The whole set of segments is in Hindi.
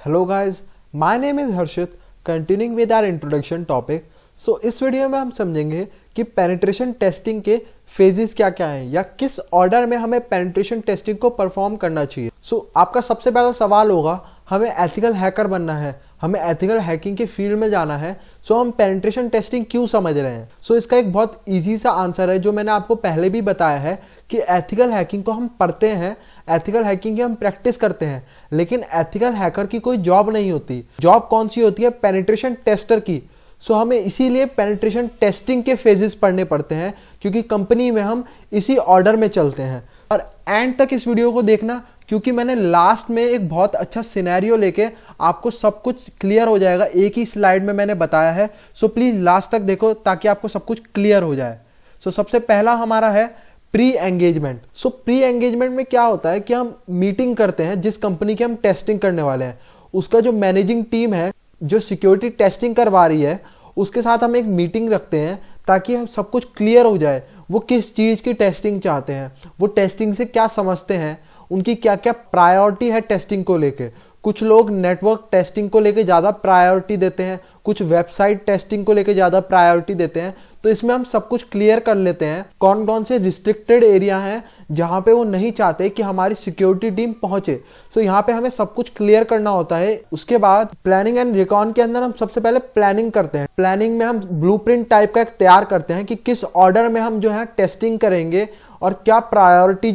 Hello guys, my name is Harshit. Continuing with our introduction topic. इस वीडियो में हम समझेंगे कि पेनिट्रेशन टेस्टिंग के फेजेस क्या क्या हैं या किस ऑर्डर में हमें पेनिट्रेशन टेस्टिंग को परफॉर्म करना चाहिए। आपका सबसे पहला सवाल होगा, हमें एथिकल हैकर बनना है, हमें एथिकल हैकिंग के फील्ड में जाना है, हम पेनिट्रेशन टेस्टिंग क्यों समझ रहे हैं। इसका एक बहुत इजी सा आंसर है जो मैंने आपको पहले भी बताया है कि एथिकल हैकिंग को हम पढ़ते हैं, एथिकल हैकिंग की हम प्रैक्टिस करते हैं, लेकिन एथिकल हैकर की कोई जॉब नहीं होती। जॉब कौन सी होती है? पेनिट्रेशन टेस्टर की। हमें इसीलिए पेनिट्रेशन टेस्टिंग के फेजेस पढ़ने पड़ते हैं, क्योंकि कंपनी में हम इसी ऑर्डर में चलते हैं। और एंड तक इस वीडियो को देखना, क्योंकि मैंने लास्ट में एक बहुत अच्छा सिनेरियो लेके आपको सब कुछ क्लियर हो जाएगा। एक ही स्लाइड में मैंने बताया है, प्लीज लास्ट तक देखो ताकि आपको सब कुछ क्लियर हो जाए। सबसे पहला हमारा है प्री एंगेजमेंट। प्री एंगेजमेंट में क्या होता है कि हम मीटिंग करते हैं जिस कंपनी की हम टेस्टिंग करने वाले हैं, उसका जो मैनेजिंग टीम है जो सिक्योरिटी टेस्टिंग करवा रही है, उसके साथ हम एक मीटिंग रखते हैं ताकि हम सब कुछ क्लियर हो जाए। वो किस चीज की टेस्टिंग चाहते हैं, वो टेस्टिंग से क्या समझते हैं, उनकी क्या क्या प्रायोरिटी है टेस्टिंग को लेके। कुछ लोग नेटवर्क टेस्टिंग को लेके ज्यादा प्रायोरिटी देते हैं, कुछ वेबसाइट टेस्टिंग को लेके ज्यादा प्रायोरिटी देते हैं। तो इसमें हम सब कुछ क्लियर कर लेते हैं कौन कौन से रिस्ट्रिक्टेड एरिया हैं जहां पे वो नहीं चाहते कि हमारी सिक्योरिटी टीम पहुंचे। यहाँ पे हमें सब कुछ क्लियर करना होता है। उसके बाद प्लानिंग एंड रिकॉन के अंदर हम सबसे पहले प्लानिंग करते हैं। प्लानिंग में हम ब्लूप्रिंट टाइप का एक तैयार करते हैं कि किस ऑर्डर में हम जो है टेस्टिंग करेंगे और क्या प्रायोरिटी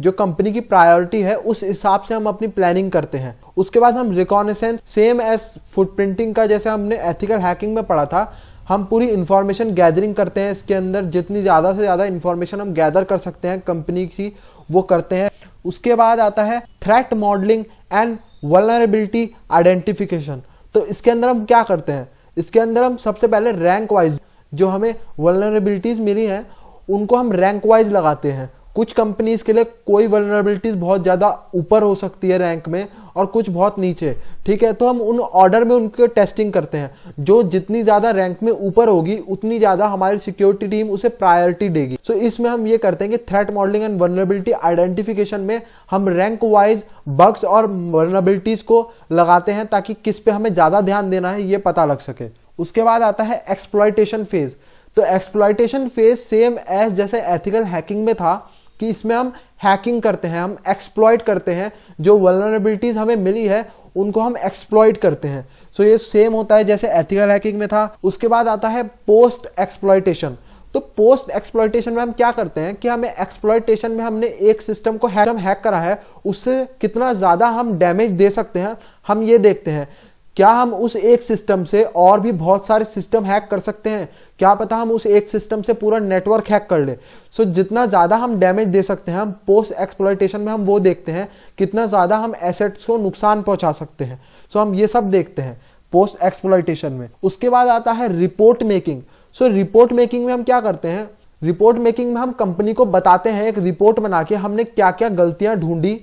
जो कंपनी की प्रायोरिटी है उस हिसाब से हम अपनी प्लानिंग करते हैं। उसके बाद हम रिकॉनेसेंस, सेम एज फुटप्रिंटिंग का जैसे हमने एथिकल हैकिंग में पढ़ा था, हम पूरी इंफॉर्मेशन गैदरिंग करते हैं। इसके अंदर जितनी ज्यादा से ज्यादा इंफॉर्मेशन हम गैदर कर सकते हैं कंपनी की, वो करते हैं। उसके बाद आता है threat modelling and vulnerability identification. इसके अंदर हम क्या करते हैं? इसके अंदर हम सबसे पहले रैंक वाइज जो हमें वल्नरेबिलिटीज मिली हैं उनको हम रैंक वाइज लगाते हैं। कुछ कंपनीज के लिए कोई वल्नरेबिलिटीज बहुत ज्यादा ऊपर हो सकती है रैंक में और कुछ बहुत नीचे, ठीक है। तो हम उन ऑर्डर में उनके टेस्टिंग करते हैं। जो जितनी ज्यादा रैंक में ऊपर होगी उतनी ज्यादा हमारी सिक्योरिटी टीम उसे प्रायोरिटी देगी। इसमें हम ये करते हैं कि threat modelling and vulnerability identification में हम रैंक वाइज बग्स और वल्नरेबिलिटीज को लगाते हैं ताकि किस पे हमें ज्यादा ध्यान देना है ये पता लग सके। उसके बाद आता है exploitation phase. Exploitation phase same as जैसे एथिकल हैकिंग में था कि इसमें हम हैकिंग करते हैं, हम एक्सप्लॉइट करते हैं। जो वल्नरेबिलिटीज हमें मिली है उनको हम एक्सप्लॉइट करते हैं। ये सेम होता है जैसे एथिकल हैकिंग में था। उसके बाद आता है पोस्ट एक्सप्लॉइटेशन। पोस्ट एक्सप्लॉइटेशन में हम क्या करते हैं कि हमें एक्सप्लॉइटेशन में हमने एक सिस्टम को हैक करा है, उससे कितना ज्यादा हम डैमेज दे सकते हैं हम ये देखते हैं। क्या हम उस एक सिस्टम से और भी बहुत सारे सिस्टम हैक कर सकते हैं? क्या पता हम उस एक सिस्टम से पूरा नेटवर्क हैक कर ले। जितना ज्यादा हम डैमेज दे सकते हैं, हम पोस्ट एक्सप्लॉइटेशन में हम वो देखते हैं कितना ज्यादा हम एसेट्स को नुकसान पहुंचा सकते हैं। हम ये सब देखते हैं पोस्ट एक्सप्लॉइटेशन में। उसके बाद आता है रिपोर्ट मेकिंग। रिपोर्ट मेकिंग में हम क्या करते हैं? रिपोर्ट मेकिंग में हम कंपनी को बताते हैं, एक रिपोर्ट बना के हमने क्या क्या गलतियां ढूंढी,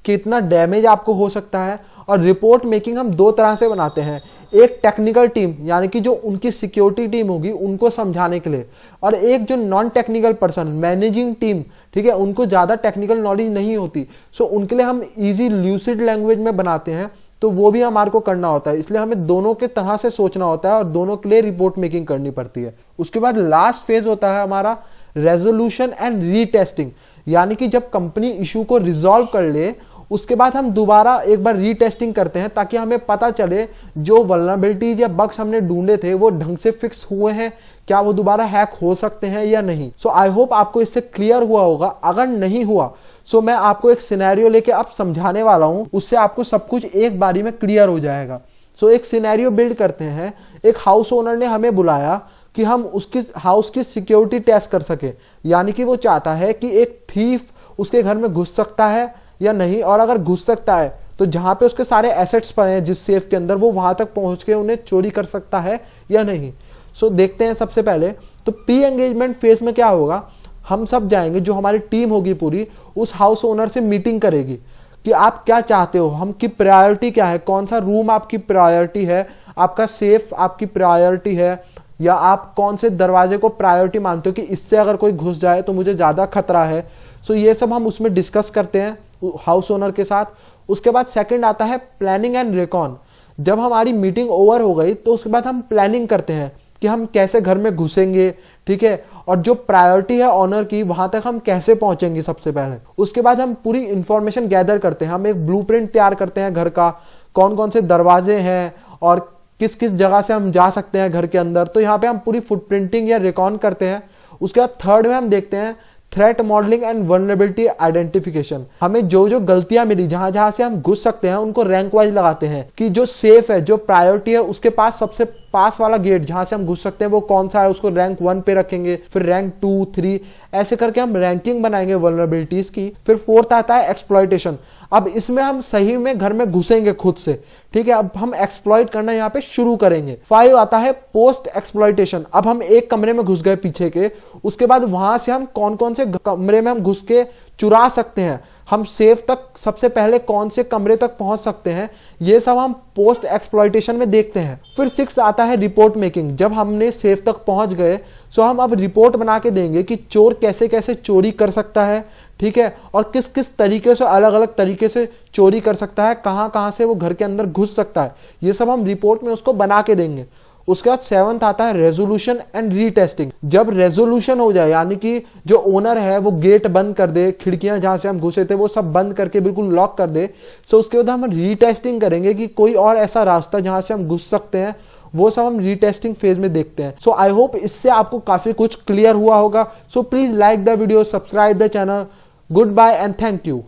कितना डैमेज आपको हो सकता है। और रिपोर्ट मेकिंग हम दो तरह से बनाते हैं, एक टेक्निकल टीम यानी कि जो उनकी सिक्योरिटी टीम होगी उनको समझाने के लिए, और एक जो non technical person managing team, ठीक है, उनको ज्यादा टेक्निकल नॉलेज नहीं होती। उनके लिए हम इजी ल्यूसिड लैंग्वेज में बनाते हैं। वो भी हमारे को करना होता है, इसलिए हमें दोनों के तरह से सोचना होता है और दोनों के लिए रिपोर्ट मेकिंग करनी पड़ती है। उसके बाद लास्ट फेज होता है हमारा रेजोल्यूशन एंड रीटेस्टिंग, यानी कि जब कंपनी इशू को रिजॉल्व कर ले उसके बाद हम दोबारा एक बार रीटेस्टिंग करते हैं ताकि हमें पता चले जो वल्नरेबिलिटीज या बग्स हमने ढूंढे थे वो ढंग से फिक्स हुए हैं, क्या वो दोबारा हैक हो सकते हैं या नहीं। आई होप आपको इससे क्लियर हुआ होगा। अगर नहीं हुआ मैं आपको एक सिनेरियो लेके अब समझाने वाला हूं, उससे आपको सब कुछ एक बारी में क्लियर हो जाएगा। एक सिनेरियो बिल्ड करते हैं। एक हाउस ओनर ने हमें बुलाया कि हम उसकी हाउस की सिक्योरिटी टेस्ट कर सके, यानी कि वो चाहता है कि एक थीफ उसके घर में घुस सकता है या नहीं, और अगर घुस सकता है तो जहां पे उसके सारे एसेट्स पड़े हैं जिस सेफ के अंदर, वो वहां तक पहुंच के उन्हें चोरी कर सकता है या नहीं। देखते हैं सबसे पहले प्री एंगेजमेंट फेज में क्या होगा। हम सब जाएंगे, जो हमारी टीम होगी पूरी उस हाउस ओनर से मीटिंग करेगी कि आप क्या चाहते हो, हम की प्रायोरिटी क्या है, कौन सा रूम आपकी प्रायोरिटी है, आपका सेफ आपकी प्रायोरिटी है, या आप कौन से दरवाजे को प्रायोरिटी मानते हो कि इससे अगर कोई घुस जाए तो मुझे ज्यादा खतरा है। ये सब हम उसमें डिस्कस करते हैं। हाउस ओनर के साथ। उसके बाद सेकंड आता है प्लानिंग एंड रिकॉन। जब हमारी मीटिंग ओवर हो गई तो उसके बाद हम प्लानिंग करते हैं कि हम कैसे घर में घुसेंगे, ठीक है, और जो प्रायोरिटी है ऑनर की वहां तक हम कैसे पहुंचेंगे सबसे पहले। उसके बाद हम पूरी इंफॉर्मेशन गैदर करते हैं, हम एक ब्लूप्रिंट तैयार करते हैं घर का, कौन कौन से दरवाजे हैं और किस किस जगह से हम जा सकते हैं घर के अंदर। तो यहाँ पे हम पूरी फुटप्रिंटिंग या रिकॉन करते हैं। उसके बाद थर्ड में हम देखते हैं threat modelling and vulnerability identification. हमें जो जो गलतियां मिली, जहां जहां से हम घुस सकते हैं, उनको रैंक वाइज लगाते हैं कि जो सेफ है, जो प्रायोरिटी है, उसके पास सबसे पास वाला गेट जहां से हम घुस सकते हैं वो कौन सा है, उसको रैंक 1 पे रखेंगे, फिर रैंक 2, 3, ऐसे करके हम रैंकिंग बनाएंगे वल्नरेबिलिटीज की। फिर फोर्थ आता है एक्सप्लॉइटेशन। अब इसमें हम सही में घर में घुसेंगे खुद से, ठीक है, अब हम एक्सप्लॉइट करना यहाँ पे शुरू करेंगे। 5 आता है पोस्ट एक्सप्लॉइटेशन। अब हम एक कमरे में घुस गए पीछे के, उसके बाद वहां से हम कौन कौन से कमरे में हम घुस के चुरा सकते हैं, हम सेफ तक सबसे पहले कौन से कमरे तक पहुंच सकते हैं, ये सब हम पोस्ट एक्सप्लॉइटेशन में देखते हैं। फिर 6 आता है रिपोर्ट मेकिंग। जब हमने सेफ तक पहुंच गए तो हम अब रिपोर्ट बना के देंगे कि चोर कैसे कैसे चोरी कर सकता है, ठीक है, और किस किस तरीके से, अलग अलग तरीके से चोरी कर सकता है, कहां कहां से वो घर के अंदर घुस सकता है, ये सब हम रिपोर्ट में उसको बना के देंगे। उसके बाद 7 आता है रेजोल्यूशन एंड रीटेस्टिंग। जब रेजोल्यूशन हो जाए, यानी कि जो ओनर है वो गेट बंद कर दे, खिड़कियां जहां से हम घुसे थे वो सब बंद करके बिल्कुल लॉक कर दे, तो उसके बाद हम रीटेस्टिंग करेंगे कि कोई और ऐसा रास्ता जहां से हम घुस सकते हैं, वो सब हम रीटेस्टिंग फेज में देखते हैं। सो आई होप इससे आपको काफी कुछ क्लियर हुआ होगा। So please like the video, subscribe the channel. Goodbye and thank you.